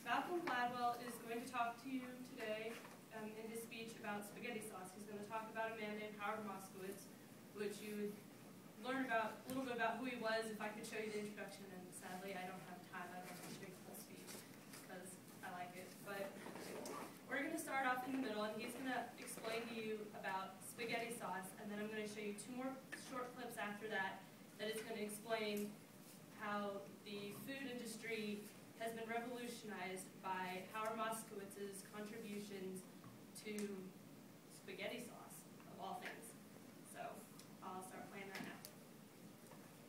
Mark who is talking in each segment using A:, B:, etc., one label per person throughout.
A: Malcolm Gladwell is going to talk to you today in his speech about spaghetti sauce. He's going to talk about a man named Howard Moskowitz, which you would learn about a little bit about who he was if I could show you the introduction, and sadly I don't have time. I don't have to show you the whole speech because I like it. But we're going to start off in the middle, and he's going to explain to you about spaghetti sauce, and then I'm going to show you two more short clips after that that is going to explain how the food industry has been revolutionized by Howard Moskowitz's contributions to spaghetti sauce, of all things. So I'll start playing that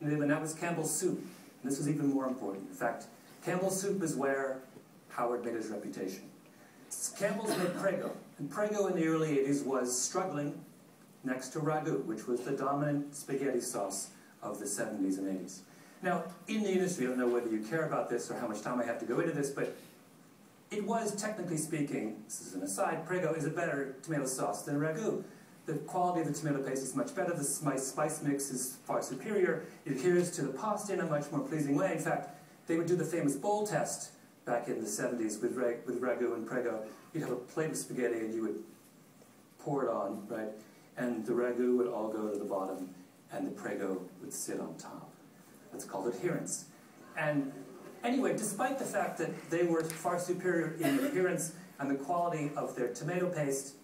A: now.
B: And that was Campbell's Soup. This was even more important. In fact, Campbell's Soup is where Howard made his reputation. Campbell's made Prego, and Prego in the early 80s was struggling next to Ragu, which was the dominant spaghetti sauce of the 70s and 80s. Now, in the industry, I don't know whether you care about this or how much time I have to go into this, but it was, technically speaking, this is an aside, Prego is a better tomato sauce than Ragu. The quality of the tomato paste is much better, the spice mix is far superior, it adheres to the pasta in a much more pleasing way. In fact, they would do the famous bowl test back in the 70s with Ragu and Prego. You'd have a plate of spaghetti and you would pour it on, right? And the Ragu would all go to the bottom and the Prego would sit on top. That's called adherence. And anyway, despite the fact that they were far superior in adherence and the quality of their tomato paste,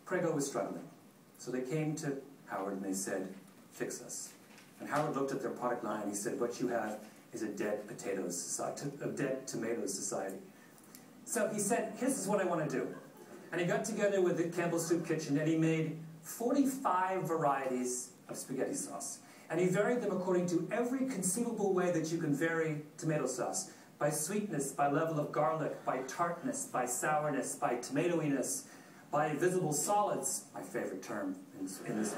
B: Prego was struggling. So they came to Howard and they said, fix us. And Howard looked at their product line and he said, what you have is a dead potatoes society, a dead tomatoes society. So he said, this is what I want to do. And he got together with the Campbell's Soup Kitchen and he made 45 varieties of spaghetti sauce. And he varied them according to every conceivable way that you can vary tomato sauce. By sweetness, by level of garlic, by tartness, by sourness, by tomatoiness, by visible solids, my favorite term in this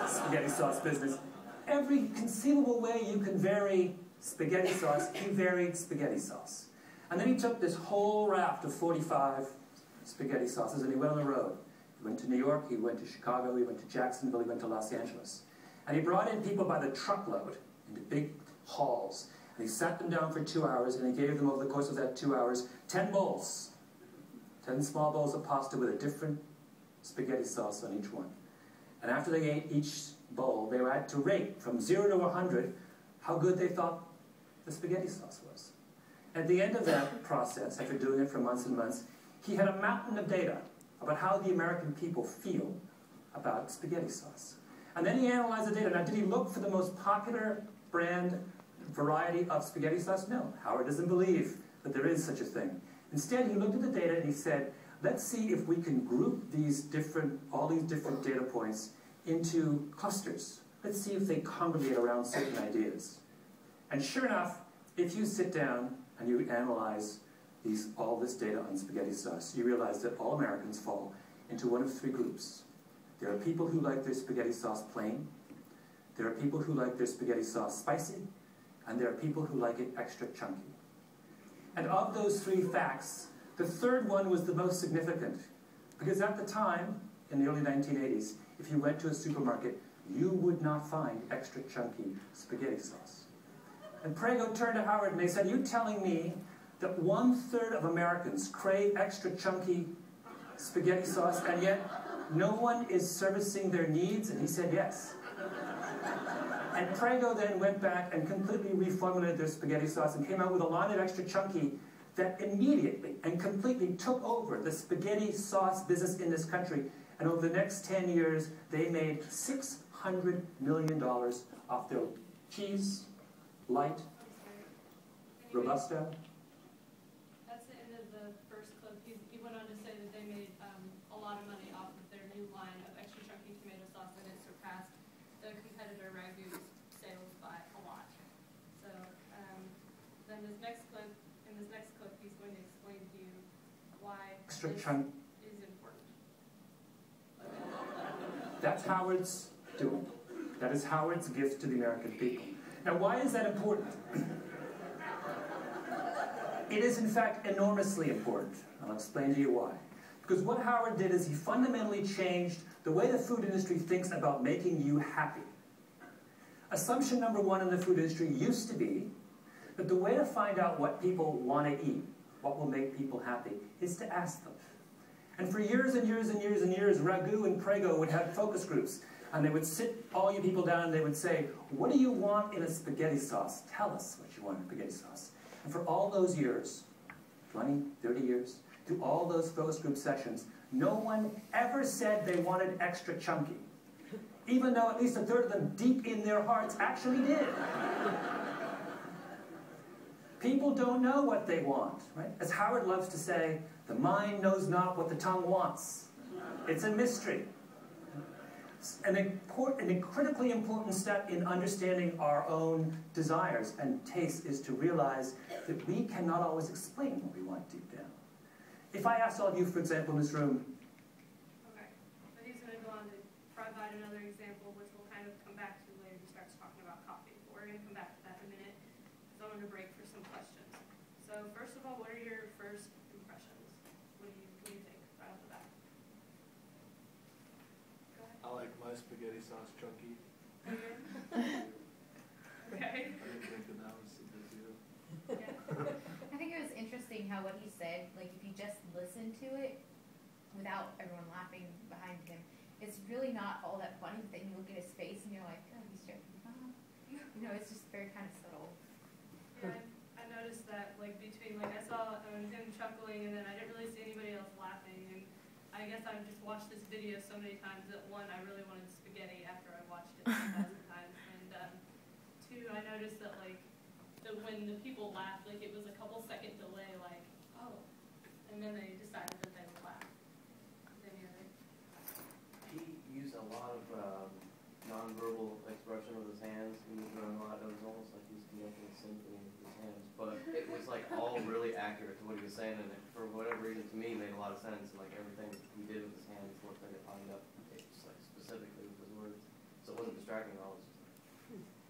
B: spaghetti sauce business. Every conceivable way you can vary spaghetti sauce, he varied spaghetti sauce. And then he took this whole raft of 45 spaghetti sauces and he went on the road. He went to New York, he went to Chicago, he went to Jacksonville, he went to Los Angeles. And he brought in people by the truckload into big halls. And he sat them down for 2 hours and he gave them over the course of that 2 hours 10 bowls. 10 small bowls of pasta with a different spaghetti sauce on each one. And after they ate each bowl, they had to rate from 0 to 100 how good they thought the spaghetti sauce was. At the end of that process, after doing it for months and months, he had a mountain of data about how the American people feel about spaghetti sauce. And then he analyzed the data. Now, did he look for the most popular brand variety of spaghetti sauce? No. Howard doesn't believe that there is such a thing. Instead, he looked at the data and he said, let's see if we can group all these different data points into clusters. Let's see if they congregate around certain ideas. And sure enough, if you sit down and you analyze all this data on spaghetti sauce, you realize that all Americans fall into one of three groups. There are people who like their spaghetti sauce plain, there are people who like their spaghetti sauce spicy, and there are people who like it extra chunky. And of those three facts, the third one was the most significant, because at the time, in the early 1980s, if you went to a supermarket, you would not find extra chunky spaghetti sauce. And Prego turned to Howard and they said, are you telling me that 1/3 of Americans crave extra chunky spaghetti sauce, and yet no one is servicing their needs? And he said yes. And Prego then went back and completely reformulated their spaghetti sauce and came out with a line of extra chunky that immediately and completely took over the spaghetti sauce business in this country. And over the next 10 years, they made $600 million off their cheese, light, Robusto.
A: That's the end of the first clip. He went on to say that they made a lot of money off of their new line of extra chunky tomato sauce, and it surpassed the competitor Ragu's sales by a lot. So then in this next clip, he's going to explain to you why
B: extra
A: this
B: chunk
A: is important.
B: That's Howard's doing. That is Howard's gift to the American people. Now, why is that important? It is, in fact, enormously important. I'll explain to you why. Because what Howard did is he fundamentally changed the way the food industry thinks about making you happy. Assumption number one in the food industry used to be that the way to find out what people want to eat what will make people happy, is to ask them. And for years and years and years and years, Raghu and Prego would have focus groups. And they would sit all you people down and they would say, what do you want in a spaghetti sauce? Tell us what you want in spaghetti sauce. And for all those years, 20, 30 years, through all those focus group sessions, no one ever said they wanted extra chunky. Even though at least a third of them, deep in their hearts, actually did. People don't know what they want, right? As Howard loves to say, the mind knows not what the tongue wants. It's a mystery. A critically important step in understanding our own desires and tastes is to realize that we cannot always explain what we want deep down. If I asked all of you, for example, in this room,
A: okay, but he's going to go on to provide another example, which we'll kind of come back to later. He starts talking about coffee. But we're going to come back to that in a minute. So I'm going to break for some questions. So first of all, what are your first impressions? What do you think right off the bat? Go ahead.
C: I like my spaghetti sauce chunky.
A: Okay.
C: I didn't think that that was a big deal.
A: Yeah.
D: I think it was interesting how what he said, like if you just listen to it without everyone laughing behind him, it's really not all that funny. But then you look at his face and you're like, oh, he's joking. You know, it's just very kind of subtle.
A: Yeah, I noticed that, like, between, like, I saw him chuckling, and then I didn't really see anybody else laughing, and I guess I've just watched this video so many times that, one, I really wanted spaghetti after I watched it 1,000 times, and two, I noticed that, like, when the people laughed, like, it was a couple second delay, like, oh, and then they decided that they would laugh. Any other?
E: He used a lot of nonverbal expression with his hands. He was doing a lot. It was almost like he was conducting a symphony with his hands. But it was like all really accurate to what he was saying, and it, for whatever reason, to me, made a lot of sense. Like everything he did with his hands looked like it lined up, just like specifically with his words. So it wasn't distracting at all. It was just like,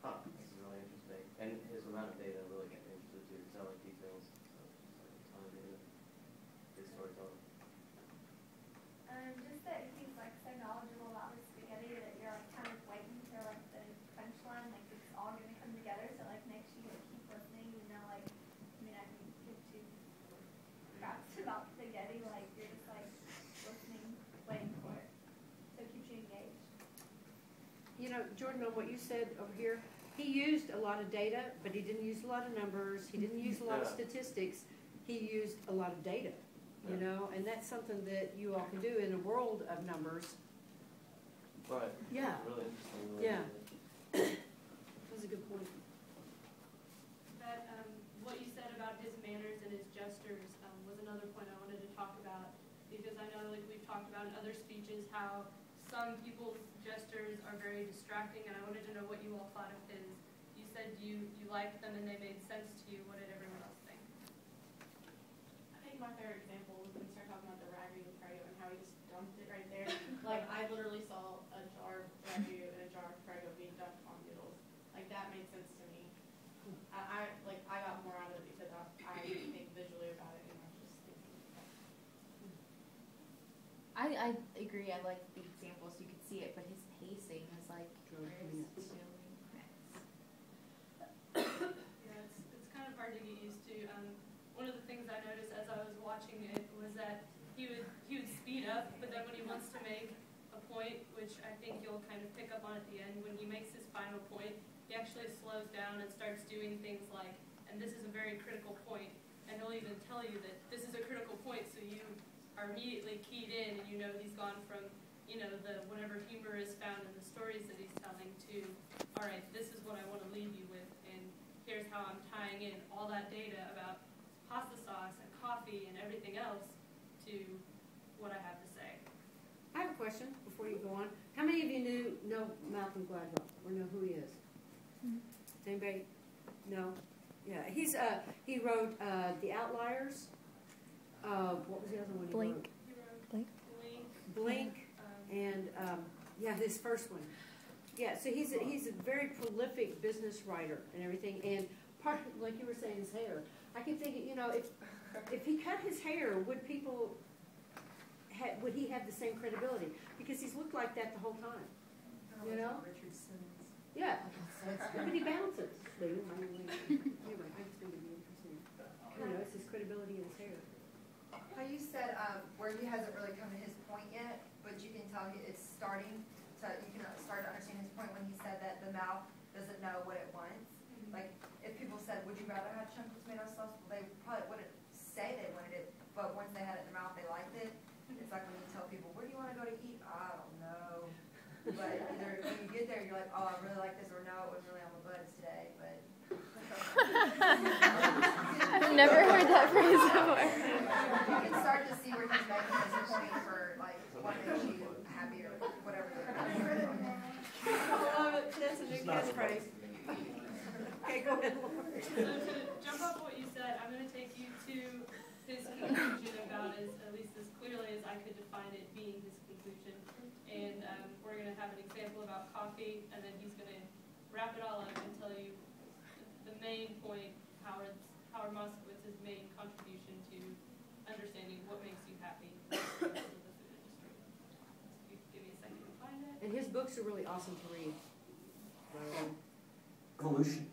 E: huh, this is really interesting. And his amount of data really got me interested too. It's not like details. So it's just like a ton of data. Good storytelling.
F: Just that he's like so knowledgeable about his spaghetti that you're like kind of waiting for like the punchline, like it's all gonna come together. So like makes you like, keep listening. You know, like I mean, I can give two craps about spaghetti. Like you're just like listening, waiting for it. So it keeps you engaged.
G: You know, Jordan, on what you said over here, he used a lot of data, but he didn't use a lot of numbers. He didn't use a lot of statistics. He used a lot of data. You know, and that's something that you all can do in a world of numbers.
E: Right.
G: Yeah.
E: Really interesting. Really
G: Yeah.
E: interesting.
G: That's a good point.
A: That, what you said about his manners and his gestures was another point I wanted to talk about, because I know, like we've talked about in other speeches, how some people's gestures are very distracting, and I wanted to know what you all thought of his. You said you liked them and they made sense to you. What did everyone else think?
H: I think my favorite example was when we started talking about the ragu and Prego and how he just dumped it right there. Like, I literally saw a jar of ragu and a jar of Prego being dumped on noodles. Like, that made sense to me. I got more out of it because I think visually about it and I was just thinking.
D: I agree. I like the examples. You could see it, but his pacing was like, where's 2 minutes?
A: Yeah, it's kind of hard to get used to. One of the things I noticed as I was watching it was that he would speed up, but then when he wants to make a point, which I think you'll kind of pick up on at the end, when he makes his final point, he actually slows down and starts doing things like, and this is a very critical point, and he'll even tell you that this is a critical point, so you are immediately keyed in, and you know he's gone from, you know, the whatever humor is found in the stories that he's telling to, all right, this is what I want to leave you with, and here's how I'm tying in all that data about pasta sauce and coffee and everything else to what I have to say.
G: I have a question before you go on. How many of you know Malcolm Gladwell or know who he is? Anybody? No? Yeah, he wrote The Outliers. What was the other one he wrote?
A: He wrote
I: Blink.
G: Blink. And yeah, his first one. Yeah, so he's a very prolific business writer and everything. And part, like you were saying, his hair. I can think, you know, if he cut his hair, would people would he have the same credibility? Because he's looked like that the whole time. You know?
I: Richard Simmons.
G: Yeah. But he bounces. Anyway, I just think it'd be interesting. You know, it's his credibility in his hair.
I: How you said where he hasn't really come to his point yet, but you can tell it's starting. So you can start to understand his point when he said that the mouth doesn't know what it wants. Like if people said, "Would you rather have chunky tomato sauce?" Well, they probably wouldn't say they wanted it, but once they had it in their mouth, they liked it. It's like when you tell people, "Where do you want to go to eat?" I don't know. But either when you get there, you're like, "Oh, I really like this," or "No, it was really on my buds today." But
J: I've never heard that phrase before.
I: you can start to see where he's making his point for like what makes you happy or whatever.
G: I love it. That's a new catchphrase. Okay, go ahead, Laura.
A: So to jump off what you said, I'm going to take you to his conclusion about at least as clearly as I could define it being his conclusion. And we're going to have an example about coffee, and then he's going to wrap it all up and tell you the main point, Howard Moskowitz's main contribution to understanding what makes you happy in the food industry. So you give me a second to find it.
G: And his books are really awesome to read.
B: Evolution.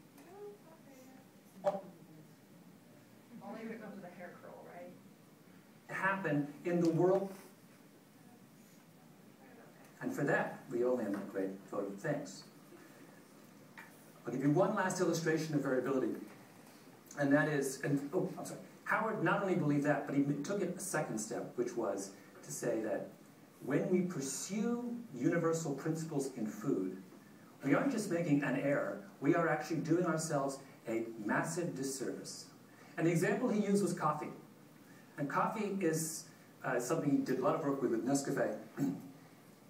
I: Only if it comes with a hair curl, right?
B: Happen in the world. And for that, we owe him a great vote of thanks. I'll give you one last illustration of variability. And that is, Howard not only believed that, but he took it a second step, which was to say that when we pursue universal principles in food, we aren't just making an error, we are actually doing ourselves a massive disservice. And the example he used was coffee. And coffee is something he did a lot of work with Nescafé.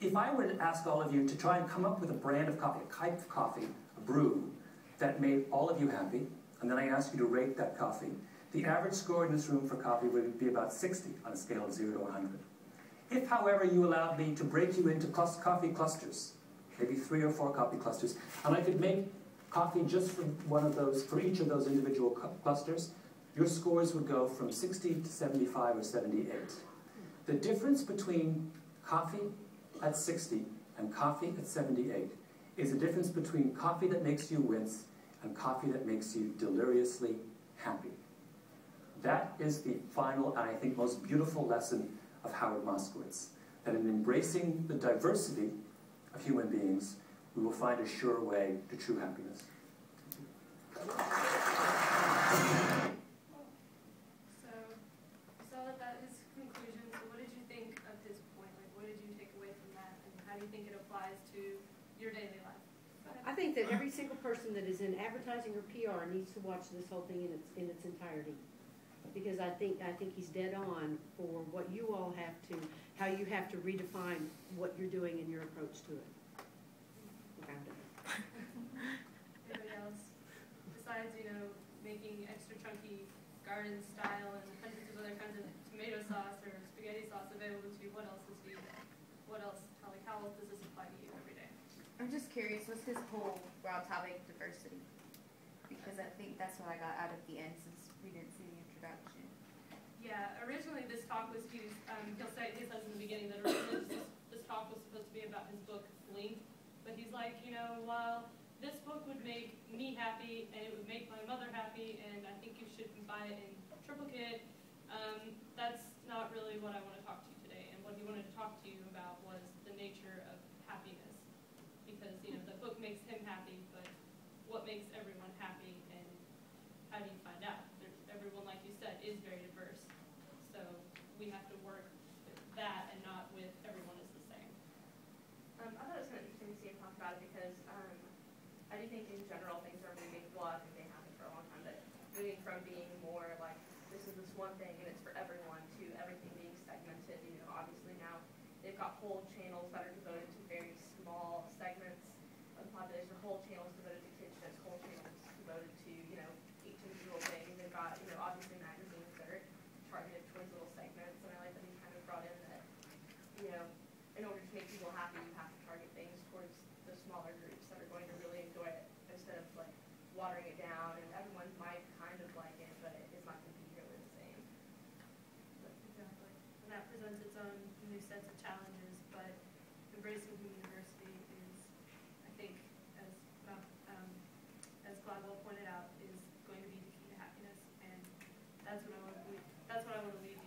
B: If I were to ask all of you to try and come up with a brand of coffee, a type of coffee, a brew, that made all of you happy, and then I asked you to rate that coffee, the average score in this room for coffee would be about 60 on a scale of 0 to 100. If, however, you allowed me to break you into coffee clusters, maybe 3 or 4 coffee clusters, and I could make coffee just for one of those, for each of those individual clusters, your scores would go from 60 to 75 or 78. The difference between coffee at 60 and coffee at 78 is the difference between coffee that makes you wince and coffee that makes you deliriously happy. That is the final and I think most beautiful lesson of Howard Moskowitz, that in embracing the diversity of human beings, we will find a sure way to true happiness.
A: So, you saw that his conclusion. So what did you think of his point? Like, what did you take away from that? And how do you think it applies to your daily life?
G: I think that every single person that is in advertising or PR needs to watch this whole thing in its entirety. Because I think he's dead on for what you all have to, how you have to redefine what you're doing and your approach to it. Okay, I'm done.
A: Anybody else? Besides, making extra chunky garden style and hundreds of other kinds of tomato sauce or spaghetti sauce available to you, what else does how else does this apply to you every day?
D: I'm just curious, what's his whole Rob topic, diversity? Because I think that's what I got out of the end since we didn't see the introduction.
A: Yeah, originally this talk was, he says in the beginning that originally this talk was supposed to be about his book, Link, but he's like, while this book would make me happy and it would make my mother happy and I think you should buy it in triplicate, that's not really what I want to talk to you today. And what he wanted to talk to you about was the nature of happiness. Because, the book makes him happy, but what makes everyone happy and how do you find out? Everyone, like you said, is very diverse. So we have to work with that and not with everyone is the same.
H: I thought it was kind of interesting to see him talk about it because I do think in general things are moving. Well, I think they have been for a long time, but moving from being more like this is this one thing and it's for everyone to everything being segmented. Obviously now they've got whole channels that are devoted to very small segments of the population, or whole channels devoted to kids, just whole channels devoted to each individual thing. They've got obviously magazines that are targeted towards little segments, and I like that he kind of brought in that in order to make people happy, you have to target things towards the smaller groups that are going to really enjoy it instead of like watering it down. And everyone might kind of like it, but it's not going to be really the same.
A: Exactly. And that presents its own new sets of challenges, but embracing human diversity is, I think, as Gladwell pointed out, is going to be the key to happiness. And that's that's what I want to leave you